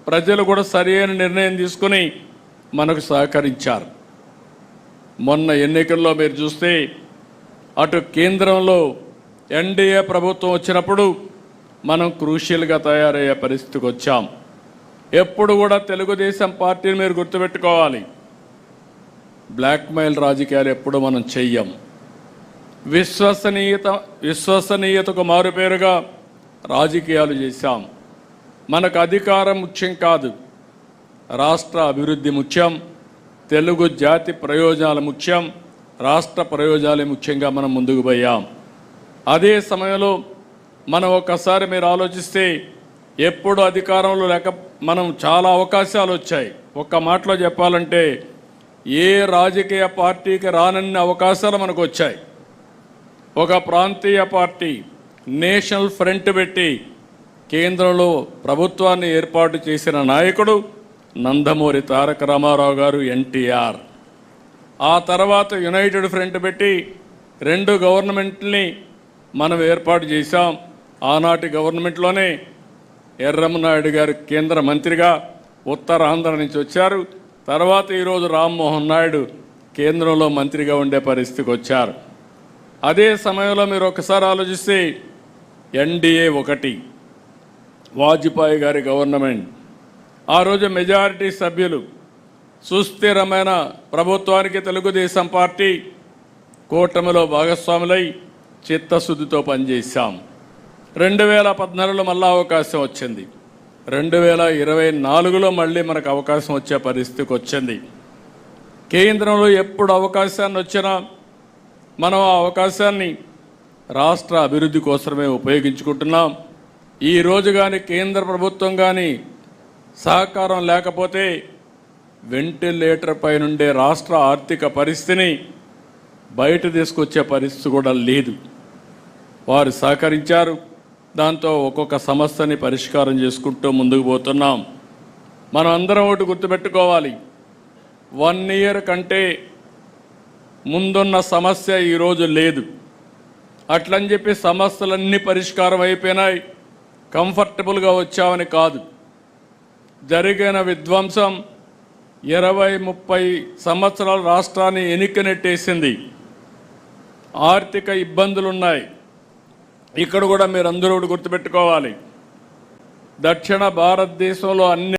ప్రజలు కూడా సరైన నిర్ణయం తీసుకుని మనకు సహకరించారు. మొన్న ఎన్నికల్లో మీరు చూస్తే అటు కేంద్రంలో ఎన్డీఏ ప్రభుత్వం వచ్చినప్పుడు మనం క్రూషియల్గా తయారయ్యే పరిస్థితికి వచ్చాం. ఎప్పుడు కూడా తెలుగుదేశం పార్టీని మీరు గుర్తుపెట్టుకోవాలి, బ్లాక్మెయిల్ రాజకీయాలు ఎప్పుడు మనం చెయ్యం. విశ్వసనీయతకు మారుపేరుగా రాజకీయాలు చేశాం. మనకు అధికారం ముఖ్యం కాదు, రాష్ట్ర అభివృద్ధి ముఖ్యం, తెలుగు జాతి ప్రయోజనాలు ముఖ్యం, రాష్ట్ర ప్రయోజనాలే ముఖ్యంగా మనం ముందుకు పోయాం. అదే సమయంలో మనం ఒక్కసారి మీరు ఆలోచిస్తే ఎప్పుడు అధికారంలో లేక మనం చాలా అవకాశాలు వచ్చాయి. ఒక్క మాటలో చెప్పాలంటే ఏ రాజకీయ పార్టీకి రానన్ని అవకాశాలు మనకు వచ్చాయి. ఒక ప్రాంతీయ పార్టీ నేషనల్ ఫ్రంట్ పెట్టి కేంద్రంలో ప్రభుత్వాన్ని ఏర్పాటు చేసిన నాయకుడు నందమూరి తారక రామారావు గారు, ఎన్టీఆర్. ఆ తర్వాత యునైటెడ్ ఫ్రంట్ పెట్టి 2 గవర్నమెంట్ని మనం ఏర్పాటు చేశాం. ఆనాటి గవర్నమెంట్లోనే ఎర్రమనాయుడు గారు కేంద్ర మంత్రిగా ఉత్తరాంధ్ర నుంచి వచ్చారు. తర్వాత ఈరోజు రామ్మోహన్ నాయుడు కేంద్రంలో మంత్రిగా ఉండే పరిస్థితికి వచ్చారు. అదే సమయంలో మీరు ఒకసారి ఆలోచిస్తే ఎన్డీఏ 1, వాజ్పేయి గారి గవర్నమెంట్, ఆ రోజు మెజారిటీ సభ్యులు, సుస్థిరమైన ప్రభుత్వానికి తెలుగుదేశం పార్టీ కూటమిలో భాగస్వాములై చిత్తశుద్ధితో పనిచేశాం. 2014లో మళ్ళా అవకాశం వచ్చింది. 2024లో మళ్ళీ మనకు అవకాశం వచ్చే పరిస్థితికి వచ్చింది. కేంద్రంలో ఎప్పుడు అవకాశాన్ని వచ్చినా మనం ఆ అవకాశాన్ని రాష్ట్ర అభివృద్ధి కోసమే ఉపయోగించుకుంటున్నాం. ఈరోజు కానీ కేంద్ర ప్రభుత్వం కానీ సహకారం లేకపోతే వెంటిలేటర్ పై నుండే రాష్ట్ర ఆర్థిక పరిస్థితిని బయట తీసుకొచ్చే పరిస్థితి కూడా లేదు. వారు సహకరించారు. దాంతో ఒక్కొక్క సమస్యని పరిష్కారం చేసుకుంటూ ముందుకు పోతున్నాం. మనం అందరం ఒకటి గుర్తుపెట్టుకోవాలి, 1 ఇయర్ కంటే ముందున్న సమస్య ఈరోజు లేదు. అట్లని చెప్పి సమస్యలన్నీ పరిష్కారం అయిపోయినాయి, కంఫర్టబుల్గా వచ్చామని కాదు. జరిగిన విధ్వంసం 20-30 సంవత్సరాలు రాష్ట్రాన్ని ఎనికినెట్టేసింది. ఆర్థిక ఇబ్బందులున్నాయి. ఇక్కడ కూడా మీరు అందరూ గుర్తుపెట్టుకోవాలి, దక్షిణ భారతదేశంలో అన్ని